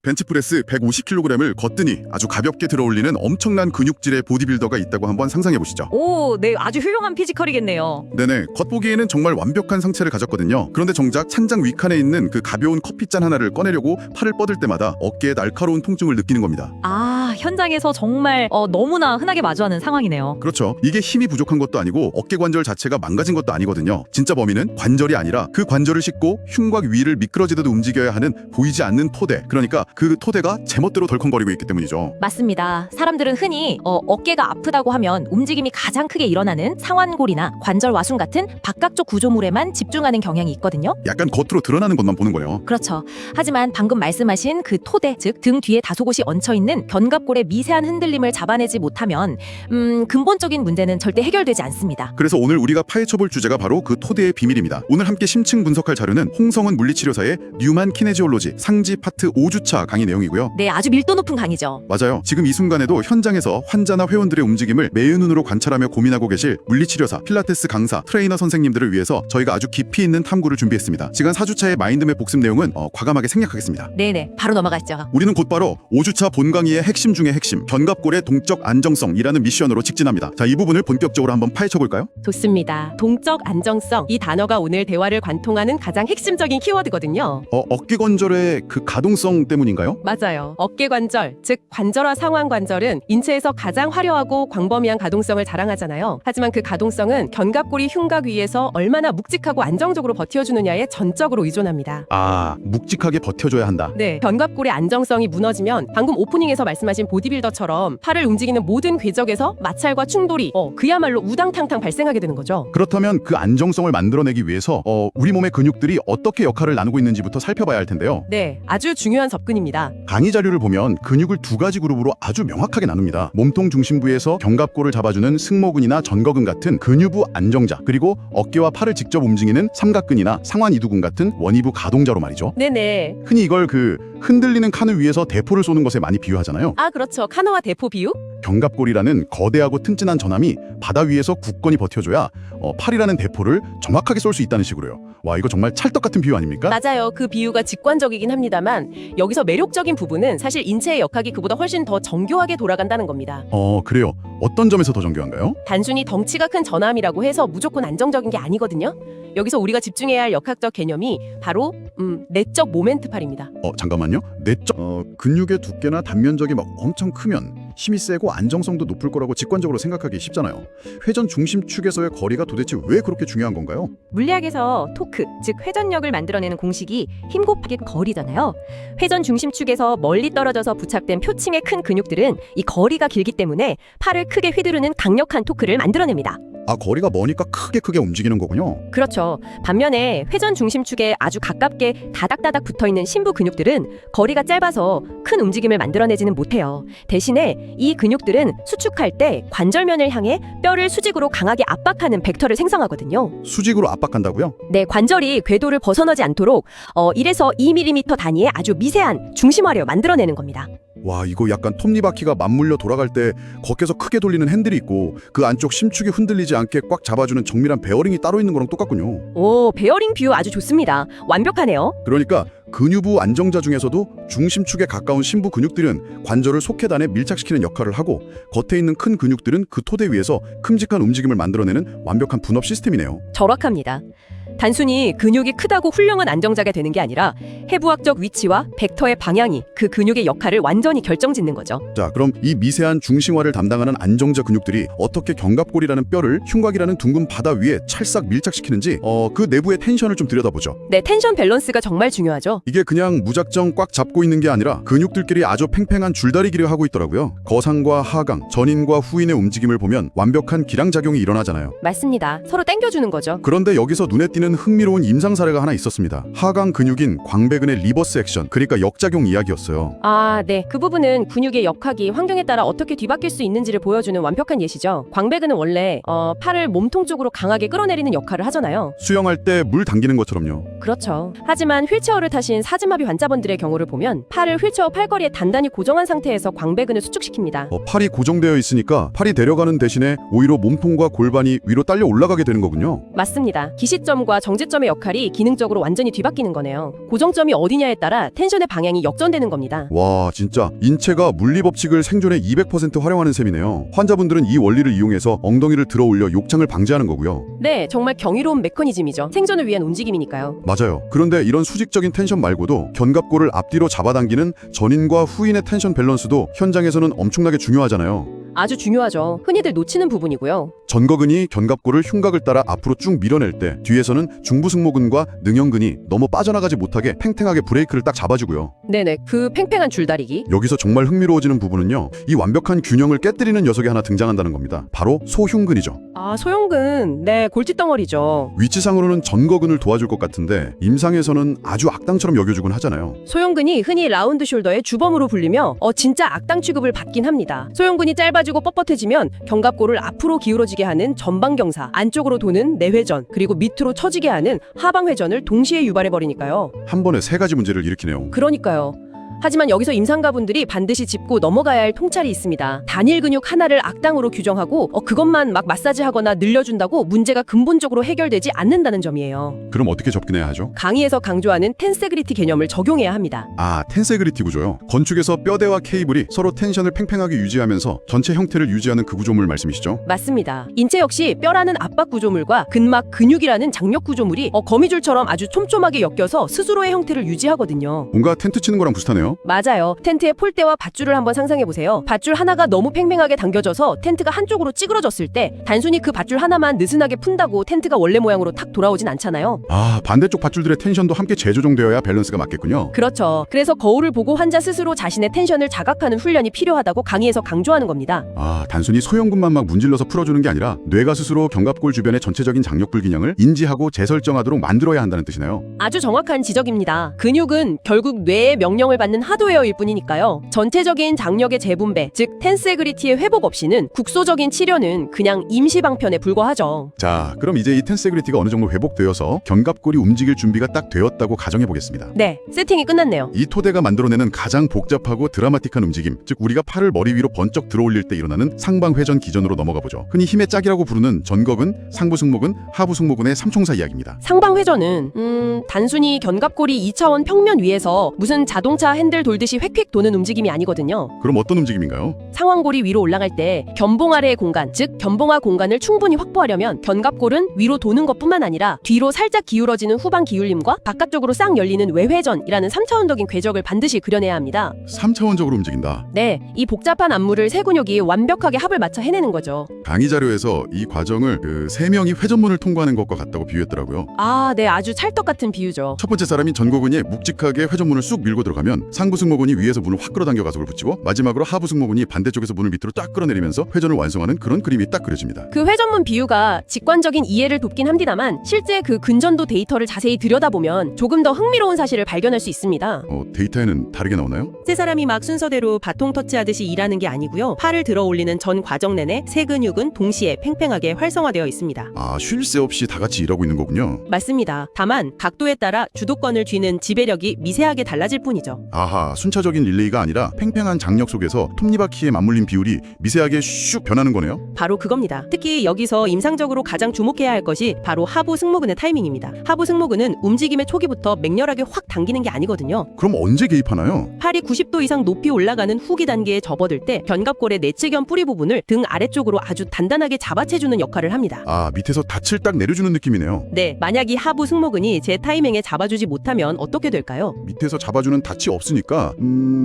벤치프레스 150kg을 거뜬히 아주 가볍게 들어올리는 엄청난 근육질의 보디빌더가 있다고 한번 상상해보시죠. 오, 네, 아주 훌륭한 피지컬이겠네요. 네네, 겉보기에는 정말 완벽한 상체를 가졌거든요. 그런데 정작 찬장 윗칸에 있는 그 가벼운 커피잔 하나를 꺼내려고 팔을 뻗을 때마다 어깨에 날카로운 통증을 느끼는 겁니다. 아, 현장에서 정말 너무나 흔하게 마주하는 상황이네요. 그렇죠. 이게 힘이 부족한 것도 아니고 어깨 관절 자체가 망가진 것도 아니거든요. 진짜 범인은 관절이 아니라 그 관절을 싣고 흉곽 위를 미끄러지듯 움직여야 하는 보이지 않는 토대, 그러니까 그 토대가 제멋대로 덜컹거리고 있기 때문이죠. 맞습니다. 사람들은 흔히 어깨가 아프다고 하면 움직임이 가장 크게 일어나는 상완골이나 관절 와순 같은 바깥쪽 구조물에만 집중하는 경향이 있거든요. 약간 겉으로 드러나는 것만 보는 거예요. 그렇죠. 하지만 방금 말씀하신 그 토대, 즉 등 뒤에 다소 곳이 얹혀있는 견갑골의 미세한 흔들림을 잡아내지 못하면 근본적인 문제는 절대 해결되지 않습니다. 그래서 오늘 우리가 파헤쳐볼 주제가 바로 그 토대의 비밀입니다. 오늘 함께 심층 분석할 자료는 홍성은 물리치료사의 뉴만 키네지올로지 상지 파트 5주차 강의 내용이고요. 네, 아주 밀도 높은 강의죠. 맞아요. 지금 이 순간에도 현장에서 환자나 회원들의 움직임을 매의 눈으로 관찰하며 고민하고 계실 물리치료사, 필라테스 강사, 트레이너 선생님들을 위해서 저희가 아주 깊이 있는 탐구를 준비했습니다. 시간 4주차의 마인드맵 복습 내용은 과감하게 생략하겠습니다. 네네, 바로 넘어갔죠. 우리는 곧바로 5주차 본 강의의 핵심 중의 핵심, 견갑골의 동적 안정성이라는 미션으로 직진합니다. 자, 이 부분을 본격적으로 한번 파헤쳐볼까요? 좋습니다. 동적 안정성, 이 단어가 오늘 대화를 관통하는 가장 핵심적인 키워드거든요. 어깨 관절의 그 가동성 때문인가요? 맞아요. 어깨 관절, 즉 관절화 상완 관절은 인체에서 가장 화려하고 광범위한 가동성을 자랑하잖아요. 하지만 그 가동성은 견갑골이 흉곽 위에서 얼마나 묵직하고 안정적으로 버텨주느냐에 전적으로 의존합니다. 아, 묵직하게 버텨줘야 한다. 네, 견갑골의 안정성이 무너지면 방금 오프닝에서 말씀하신 보디빌더처럼 팔을 움직이는 모든 궤적에서 마찰과 충돌이 그야말로 우당탕탕 발생하게 되는 거죠. 그렇다면 그 안정성을 만들어내기 위해서 우리 몸의 근육들이 어떻게 역할을 나누고 있는지부터 살펴봐야 할 텐데요. 네, 아주 중요한 접근입니다. 강의 자료를 보면 근육을 두 가지 그룹으로 아주 명확하게 나눕니다. 몸통 중심부에서 견갑골을 잡아주는 승모근이나 전거근 같은 근유부 안정자, 그리고 어깨와 팔을 직접 움직이는 삼각근이나 상완이두근 같은 원위부 가동자로 말이죠. 네네. 흔히 이걸 그 흔들리는 카누 위에서 대포를 쏘는 것에 많이 비유하잖아요. 아, 그렇죠. 카노와 대포 비유? 견갑골이라는 거대하고 튼튼한 전함이 바다 위에서 굳건히 버텨줘야 팔이라는 대포를 정확하게 쏠 수 있다는 식으로요. 와, 이거 정말 찰떡 같은 비유 아닙니까? 맞아요. 그 비유가 직관적이긴 합니다만 여기서 매력적인 부분은 사실 인체의 역학이 그보다 훨씬 더 정교하게 돌아간다는 겁니다. 그래요. 어떤 점에서 더 정교한가요? 단순히 덩치가 큰 전함이라고 해서 무조건 안정적인 게 아니거든요. 여기서 우리가 집중해야 할 역학적 개념이 바로 내적 모멘트 팔입니다. 잠깐만요. 내적 근육의 두께나 단면적이 막 엄청 크면 힘이 세고 안정성도 높을 거라고 직관적으로 생각하기 쉽잖아요. 회전 중심축에서의 거리가 도대체 왜 그렇게 중요한 건가요? 물리학에서 토크, 즉 회전력을 만들어내는 공식이 힘 곱하기 거리잖아요. 회전 중심축에서 멀리 떨어져서 부착된 표층의 큰 근육들은 이 거리가 길기 때문에 팔을 크게 휘두르는 강력한 토크를 만들어냅니다. 아, 거리가 머니까 크게 움직이는 거군요. 그렇죠. 반면에 회전 중심축에 아주 가깝게 다닥다닥 붙어있는 심부 근육들은 거리가 짧아서 큰 움직임을 만들어내지는 못해요. 대신에 이 근육들은 수축할 때 관절면을 향해 뼈를 수직으로 강하게 압박하는 벡터를 생성하거든요. 수직으로 압박한다고요? 네, 관절이 궤도를 벗어나지 않도록 1에서 2mm 단위의 아주 미세한 중심화를 만들어내는 겁니다. 와, 이거 약간 톱니바퀴가 맞물려 돌아갈 때 겉에서 크게 돌리는 핸들이 있고 그 안쪽 심축이 흔들리지 않게 꽉 잡아주는 정밀한 베어링이 따로 있는 거랑 똑같군요. 오, 베어링 비유 아주 좋습니다. 완벽하네요. 그러니까 근유부 안정자 중에서도 중심축에 가까운 심부 근육들은 관절을 속해단에 밀착시키는 역할을 하고 겉에 있는 큰 근육들은 그 토대 위에서 큼직한 움직임을 만들어내는 완벽한 분업 시스템이네요. 정확합니다. 단순히 근육이 크다고 훌륭한 안정자가 되는 게 아니라 해부학적 위치와 벡터의 방향이 그 근육의 역할을 완전히 결정짓는 거죠. 자, 그럼 이 미세한 중심화를 담당하는 안정자 근육들이 어떻게 견갑골이라는 뼈를 흉곽이라는 둥근 바다 위에 찰싹 밀착시키는지 그 내부의 텐션을 좀 들여다보죠. 네, 텐션 밸런스가 정말 중요하죠. 이게 그냥 무작정 꽉 잡고 있는 게 아니라 근육들끼리 아주 팽팽한 줄다리기를 하고 있더라고요. 거상과 하강, 전인과 후인의 움직임을 보면 완벽한 기량작용이 일어나잖아요. 맞습니다. 서로 당겨주는 거죠. 그런데 여기서 눈에 띄는 흥미로운 임상 사례가 하나 있었습니다. 하강 근육인 광배근의 리버스 액션, 그러니까 역작용 이야기였어요. 아, 네. 그 부분은 근육의 역학이 환경에 따라 어떻게 뒤바뀔 수 있는지를 보여주는 완벽한 예시죠. 광배근은 원래 팔을 몸통 쪽으로 강하게 끌어내리는 역할을 하잖아요. 수영할 때 물 당기는 것처럼요. 그렇죠. 하지만 휠체어를 타신 사지마비 환자분들의 경우를 보면 팔을 휠체어 팔걸이에 단단히 고정한 상태에서 광배근을 수축시킵니다. 팔이 고정되어 있으니까 팔이 내려가는 대신에 오히려 몸통과 골반이 위로 딸려 올라가게 되는 거군요. 맞습니다. 기시점과 고정점과 정제점의 역할이 기능적으로 완전히 뒤바뀌는 거네요. 고정점이 어디냐에 따라 텐션의 방향이 역전되는 겁니다. 와, 진짜 인체가 물리 법칙을 생존에 200% 활용하는 셈이네요. 환자분들은 이 원리를 이용해서 엉덩이를 들어 올려 욕창을 방지하는 거고요. 네, 정말 경이로운 메커니즘이죠. 생존을 위한 움직임이니까요. 맞아요. 그런데 이런 수직적인 텐션 말고도 견갑골을 앞뒤로 잡아당기는 전인과 후인의 텐션 밸런스도 현장에서는 엄청나게 중요하잖아요. 아주 중요하죠. 흔히들 놓치는 부분이고요. 전거근이 견갑골을 흉곽을 따라 앞으로 쭉 밀어낼 때 뒤에서는 중부승모근과 능형근이 너무 빠져나가지 못하게 팽팽하게 브레이크를 딱 잡아주고요. 네네, 그 팽팽한 줄다리기. 여기서 정말 흥미로워지는 부분은요. 이 완벽한 균형을 깨뜨리는 녀석이 하나 등장한다는 겁니다. 바로 소흉근이죠. 아, 소형근. 네, 골칫덩어리죠. 위치상으로는 전거근을 도와줄 것 같은데 임상에서는 아주 악당처럼 여겨주곤 하잖아요. 소형근이 흔히 라운드 숄더의 주범으로 불리며 진짜 악당 취급을 받긴 합니다. 소형근이 짧아지고 뻣뻣해지면 견갑골을 앞으로 기울어지게 하는 전방경사, 안쪽으로 도는 내회전, 그리고 밑으로 처지게 하는 하방회전을 동시에 유발해버리니까요. 한 번에 세 가지 문제를 일으키네요. 그러니까요. 하지만 여기서 임상가분들이 반드시 짚고 넘어가야 할 통찰이 있습니다. 단일 근육 하나를 악당으로 규정하고 그것만 막 마사지하거나 늘려준다고 문제가 근본적으로 해결되지 않는다는 점이에요. 그럼 어떻게 접근해야 하죠? 강의에서 강조하는 텐세그리티 개념을 적용해야 합니다. 아, 텐세그리티 구조요. 건축에서 뼈대와 케이블이 서로 텐션을 팽팽하게 유지하면서 전체 형태를 유지하는 그 구조물 말씀이시죠? 맞습니다. 인체 역시 뼈라는 압박 구조물과 근막, 근육이라는 장력 구조물이 거미줄처럼 아주 촘촘하게 엮여서 스스로의 형태를 유지하거든요. 뭔가 텐트 치는 거랑 비슷하네요. 맞아요. 텐트의 폴대와 밧줄을 한번 상상해보세요. 밧줄 하나가 너무 팽팽하게 당겨져서 텐트가 한쪽으로 찌그러졌을 때 단순히 그 밧줄 하나만 느슨하게 푼다고 텐트가 원래 모양으로 탁 돌아오진 않잖아요. 아, 반대쪽 밧줄들의 텐션도 함께 재조정되어야 밸런스가 맞겠군요. 그렇죠. 그래서 거울을 보고 환자 스스로 자신의 텐션을 자각하는 훈련이 필요하다고 강의에서 강조하는 겁니다. 아, 단순히 소형근만 막 문질러서 풀어주는 게 아니라 뇌가 스스로 견갑골 주변의 전체적인 장력 불균형을 인지하고 재설정하도록 만들어야 한다는 뜻이네요. 아주 정확한 지적입니다. 근육은 결국 뇌의 명령을 받는 하드웨어일 뿐이니까요. 전체적인 장력의 재분배, 즉 텐세그리티의 회복 없이는 국소적인 치료는 그냥 임시 방편에 불과하죠. 자, 그럼 이제 이 텐세그리티가 어느 정도 회복되어서 견갑골이 움직일 준비가 딱 되었다고 가정해 보겠습니다. 네, 세팅이 끝났네요. 이 토대가 만들어내는 가장 복잡하고 드라마틱한 움직임, 즉 우리가 팔을 머리 위로 번쩍 들어 올릴 때 일어나는 상방회전 기전으로 넘어가 보죠. 흔히 힘의 짝이라고 부르는 전거근, 상부승모근, 하부승모근의 삼총사 이야기입니다. 상방회전은 단순히 견갑골이 2차원 평면 위에서 무슨 자동차 핸들 돌듯이 휙휙 도는 움직임이 아니거든요. 그럼 어떤 움직임인가요? 상완골이 위로 올라갈 때 견봉 아래의 공간, 즉 견봉하 공간을 충분히 확보하려면 견갑골은 위로 도는 것뿐만 아니라 뒤로 살짝 기울어지는 후방 기울림과 바깥쪽으로 싹 열리는 외회전이라는 3차원적인 궤적을 반드시 그려내야 합니다. 3차원적으로 움직인다. 네, 이 복잡한 안무를 세 근육이 완벽하게 합을 맞춰 해내는 거죠. 강의 자료에서 이 과정을 세 명이 회전문을 통과하는 것과 같다고 비유했더라고요. 아, 네, 아주 찰떡 같은 비유죠. 첫 번째 사람이 전거근이 묵직하게 회전문을 쑥 밀고 들어가면 상부승모근이 위에서 문을 확 끌어당겨 가속을 붙이고 마지막으로 하부승모근이 반대쪽에서 문을 밑으로 쫙 끌어내리면서 회전을 완성하는 그런 그림이 딱 그려집니다. 그 회전문 비유가 직관적인 이해를 돕긴 합니다만 실제 그 근전도 데이터를 자세히 들여다보면 조금 더 흥미로운 사실을 발견할 수 있습니다. 데이터에는 다르게 나오나요? 세 사람이 막 순서대로 바통 터치하듯이 일하는 게 아니고요. 팔을 들어 올리는 전 과정 내내 세 근육은 동시에 팽팽하게 활성화되어 있습니다. 아, 쉴 새 없이 다 같이 일하고 있는 거군요. 맞습니다. 다만 각도에 따라 주도권을 쥐는 지배력이 미세하게 달라질 뿐이죠. 아하, 순차적인 릴레이가 아니라 팽팽한 장력 속에서 톱니바퀴에 맞물린 비율이 미세하게 슉 변하는 거네요. 바로 그겁니다. 특히 여기서 임상적으로 가장 주목해야 할 것이 바로 하부 승모근의 타이밍입니다. 하부 승모근은 움직임의 초기부터 맹렬하게 확 당기는 게 아니거든요. 그럼 언제 개입하나요? 팔이 90도 이상 높이 올라가는 후기 단계에 접어들 때 견갑골의 내측연 뿌리 부분을 등 아래쪽으로 아주 단단하게 잡아채주는 역할을 합니다. 아, 밑에서 닻을 딱 내려주는 느낌이네요. 네, 만약 이 하부 승모근이 제 타이밍에 잡아주지 못하면 어떻게 될까요? 밑에서 잡아주는 닻이 없으니까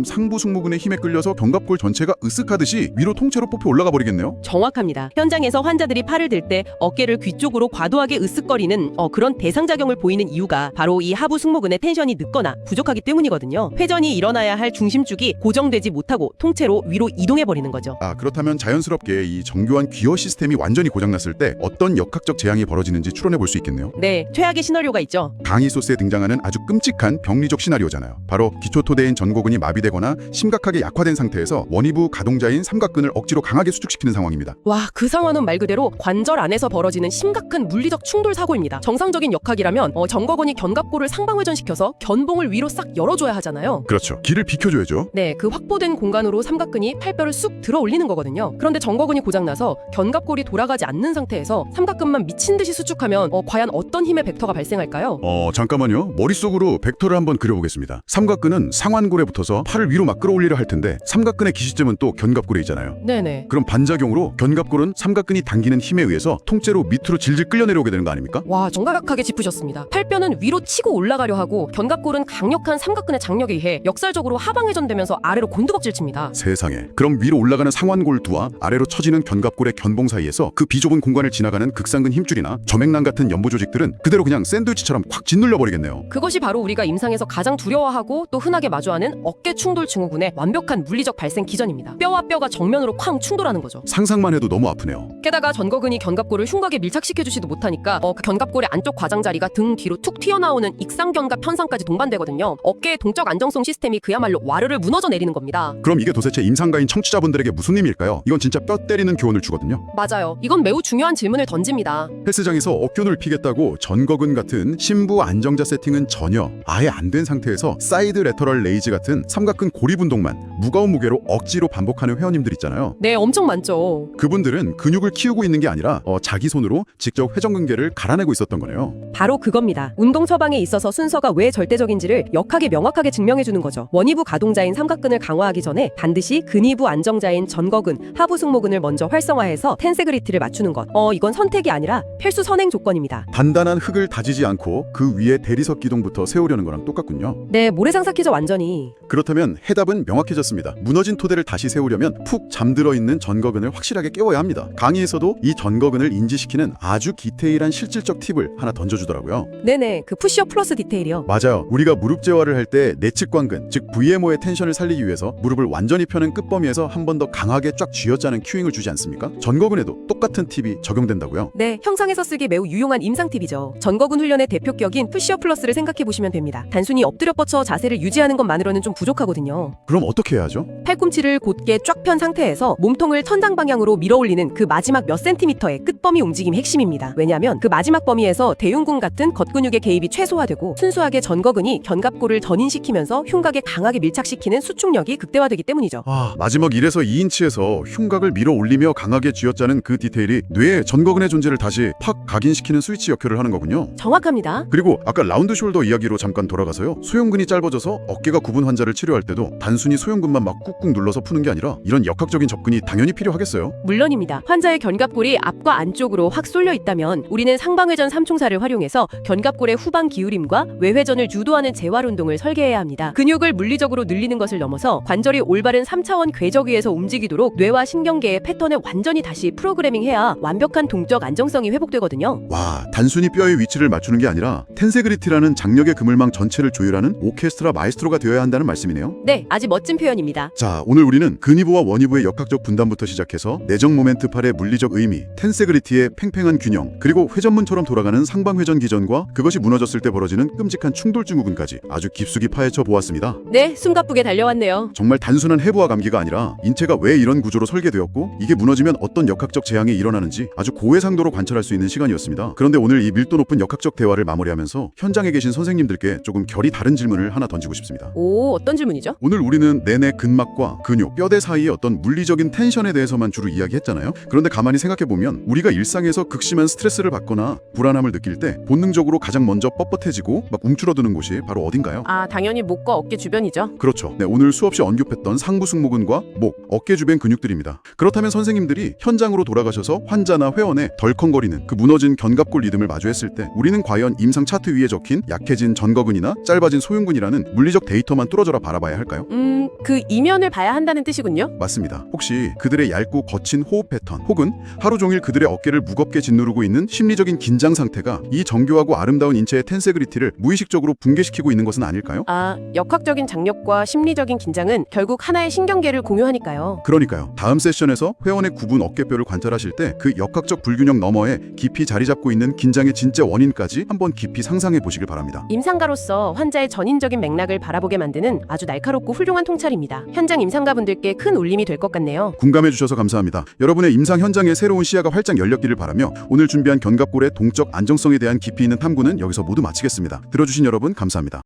상부 승모근의 힘에 끌려서 견갑골 전체가 으쓱하듯이 위로 통째로 뽑혀 올라가 버리겠네요. 정확합니다. 현장에서 환자들이 팔을 들 때 어깨를 귀 쪽으로 과도하게 으쓱거리는 그런 대상작용을 보이는 이유가 바로 이 하부 승모근의 텐션이 늦거나 부족하기 때문이거든요. 회전이 일어나야 할 중심축이 고정되지 못하고 통째로 위로 이동해버리는 거죠. 아, 그렇다면 자연스럽게 이 정교한 기어 시스템이 완전히 고장났을 때 어떤 역학적 재앙이 벌어지는지 추론해 볼 수 있겠네요. 네, 최악의 시나리오가 있죠. 강의 소스에 등장하는 아주 끔찍한 병리적 시나리오잖아요. 바로 기초 토대인 전거근이 마비되거나 심각하게 약화된 상태에서 원위부 가동자인 삼각근을 억지로 강하게 수축시키는 상황입니다. 와, 그 상황은 말 그대로 관절 안에서 벌어지는 심각한 물리적 충돌 사고입니다. 정상적인 역학이라면 전거근이 견갑골을 상방회전시켜서 견봉을 위로 싹 열어줘야 하잖아요. 그렇죠. 길을 비켜줘야죠. 네, 그 확보된 공간으로 삼각근이 팔뼈를 쑥 들어 올리는 거거든요. 그런데 전거근이 고장나서 견갑골이 돌아가지 않는 상태에서 삼각근만 미친 듯이 수축하면 과연 어떤 힘의 벡터가 발생할까요? 잠깐만요. 머릿속으로 벡터를 한번 그려보겠습니다. 삼각근은 상완골에 붙어서 팔을 위로 막 끌어올리려 할 텐데 삼각근의 기시점은 또 견갑골에 있잖아요. 네네. 그럼 반작용으로 견갑골은 삼각근이 당기는 힘에 의해서 통째로 밑으로 질질 끌려 내려오게 되는 거 아닙니까? 와, 정확하게 짚으셨습니다. 팔뼈는 위로 치고 올라가려 하고 견갑골은 강력한 삼각근의 장력에 의해 역설적으로 하방회전되면서 아래로 곤두박질칩니다. 세상에. 그럼 위로 올라가는 상완골두와 아래로 처지는 견갑골의 견봉 사이에서 그 비좁은 공간을 지나가는 극상근 힘줄이나 점액낭 같은 연부 조직들은 그대로 그냥 샌드위치처럼 확 짓눌려 버리겠네요. 그것이 바로 우리가 임상에서 가장 두려워하고 또 흔하게 마주하는 어깨 충돌 증후군의 완벽한 물리적 발생 기전입니다. 뼈와 뼈가 정면으로 쾅 충돌하는 거죠. 상상만 해도 너무 아프네요. 게다가 전거근이 견갑골을 흉곽에 밀착시켜주지도 못하니까 그 견갑골의 안쪽 과장자리가 등 뒤로 툭 튀어나오는 익상견갑 현상까지 동반되거든요. 어깨의 동적 안정성 시스템이 그야말로 와르르 무너져 내리는 겁니다. 그럼 이게 도대체 임상가인 청취자분들에게 무슨 의미일까요? 이건 진짜 뼈 때리는 교훈을 주거든요. 맞아요. 이건 매우 중요한 질문을 던집니다. 헬스장에서 어깨를 피겠다고 전거근 같은 심부 안정자 세팅은 전혀 아예 안 된 상태에서 사이드 레터럴 레이즈 같은 삼각근 고립 운동만 무거운 무게로 억지로 반복하는 회원님들 있잖아요. 네, 엄청 많죠. 그분들은 근육을 키우고 있는 게 아니라 자기 손으로 직접 회전근개를 갈아내고 있었던 거네요. 바로 그겁니다. 운동 처방에 있어서 순서가 왜 절대적인지를 역학에 명확하게 증명해주는 거죠. 원위부 가동자인 삼각근을 강화하기 전에 반드시 근위부 안정자인 전거근, 하부 승모근을 먼저 활성화해서 텐세그리티를 맞추는 것. 이건 선택이 아니라 필수 선행 조건입니다. 단단한 흙을 다지지 않고 그 위에 대리석 기둥부터 세우려는 거랑 똑같군요. 네, 모래상 삭히죠 완전히. 그렇다면 해답은 명확해졌습니다. 무너진 토대를 다시 세우려면 푹 잠들어 있는 전거근을 확실하게 깨워야 합니다. 강의에서도 이 전거근을 인지시키는 아주 디테일한 실질적 팁을 하나 던져주더라고요. 네네, 그 푸시업 플러스 디테일이요. 맞아요. 우리가 무릎 재활을 할 때 내측관근, 즉 VMO의 텐션을 살리기 위해서 무릎을 완전히 펴는 끝범위에서 한 번 더 강하게 쫙 쥐어짜는 큐잉을 주지 않습니까? 전거근에도 똑같은 팁이 적용된다고요. 네, 형상에서 쓰기 매우 유용한 임상 팁이죠. 전거근 훈련의 대표격인 푸시업 플러스를 생각해 보시면 됩니다. 단순히 엎드려 뻗쳐 자세를 유지하는 것만으로는 좀 부족하거든요. 그럼 어떻게 해야 하죠? 팔꿈치를 곧게 쫙 편 상태에서 몸통을 천장 방향으로 밀어 올리는 그 마지막 몇 센티미터의 끝범위 움직임이 핵심입니다. 왜냐하면 그 마지막 범위에서 대흉근 같은 겉근육의 개입이 최소화되고 순수하게 전거근이 견갑골을 전인시키면서 흉곽에 강하게 밀착시키는 수축력이 극대화되기 때문이죠. 마지막 1에서 2인치에서 흉곽을 밀어 올리며 강하게 쥐어짜는 그 디테일이 뇌에 전거근의 존재를 다시 팍 각인시키는 스위치 역할을 하는 거군요. 정확합니다. 그리고 아까 라운드 숄더 이야기로 잠깐 돌아가서요. 소형근이 짧아져서 어깨가 굽은 환자를 치료할 때도 단순히 소형근만 막 꾹꾹 눌러서 푸는 게 아니라 이런 역학적인 접근이 당연히 필요하겠어요. 물론입니다. 환자의 견갑골이 앞과 안쪽으로 확 쏠려 있다면 우리는 상방회전 삼총사를 활용해서 견갑골의 후방 기울임과 외회전을 유도하는 재활 운동을 설계해야 합니다. 근육을 물리적으로 늘리는 것을 넘어서 관절이 올바른 3차원 궤적 위에서 움직이도록 뇌와 신경계의 패턴을 완전히 다시 프로그래밍해야 완벽한 동적 안정성이 회복되거든요. 와, 단순히 뼈의 위치를 맞추는 게 아니라 텐세그리티라는 장력의 그물망 전체를 조율하는 오케스트라 마이스트로가 되어야 한다는 말씀이네요. 네, 아주 멋진 표현입니다. 자, 오늘 우리는 근위부와 원위부의 역학적 분담부터 시작해서 내적 모멘트 팔의 물리적 의미, 텐세그리티의 팽팽한 균형, 그리고 회전문처럼 돌아가는 상방회전 기전과 그것이 무너졌을 때 벌어지는 끔찍한 충돌 증후군까지 아주 깊숙이 파헤쳐 보았습니다. 네, 숨가쁘게 달려왔네요. 정말 단순한 해부와 감기가 아니라 인체가 왜 이런 구조로 설계되었고 이게 무너지면 어떤 역학적 재앙이 일어나는지 아주 고해상도로 관찰할 수 있는 시간이었습니다. 그런데 오늘 이 밀도 높은 역학적 대화를 마무리하면서 현장에 계신 선생님들께 조금 결이 다른 질문을 하나 던지고 싶습니다. 오, 어떤 질문이죠? 오늘 우리는 내내 근막과 근육, 뼈대 사이의 어떤 물리적인 텐션에 대해서만 주로 이야기했잖아요. 그런데 가만히 생각해보면 우리가 일상에서 극심한 스트레스를 받거나 불안함을 느낄 때 본능적으로 가장 먼저 뻣뻣해지고 막 움츠러드는 곳이 바로 어딘가요? 당연히 목과 어깨 주변이죠. 그렇죠. 네, 오늘 수없이 언급했던 상부 승모근과 목, 어깨 주변 근육들입니다. 그렇다면 선생님들이 현장으로 돌아가셔서 환자나 회원의 덜컹거리는 그 무너진 견갑골 리듬을 마주했을 때 우리는 과연 임상 차트 위에 적힌 약해진 전거근이나 짧아진 소흉근이라는 물리적 데이터만 뚫어져라 바라봐야 할까요? 그 이면을 봐야 한다는 뜻이군요. 맞습니다. 혹시 그들의 얇고 거친 호흡 패턴 혹은 하루 종일 그들의 어깨를 무겁게 짓누르고 있는 심리적인 긴장 상태가 이 정교하고 아름다운 인체의 텐세그리티를 무의식적으로 붕괴시키고 있는 것은 아닐까요? 역학적인 장력과 심리적인 긴장은 결국 하나의 신경계를 공유하니까요. 그러니까요. 다음 세션에서 회원의 굽은 어깨뼈를 관찰하실 때 그 역학적 불균형 너머에 깊이 자리 잡고 있는 긴장의 진짜 원인까지 한번 깊이 상상해 보시길 바랍니다. 임상가로서 환자의 전인적인 맥락을 바라보는 바라보게 만드는 아주 날카롭고 훌륭한 통찰입니다. 현장 임상가분들께 큰 울림이 될 것 같네요. 공감해 주셔서 감사합니다. 여러분의 임상 현장에 새로운 시야가 활짝 열렸기를 바라며 오늘 준비한 견갑골의 동적 안정성에 대한 깊이 있는 탐구는 여기서 모두 마치겠습니다. 들어주신 여러분 감사합니다.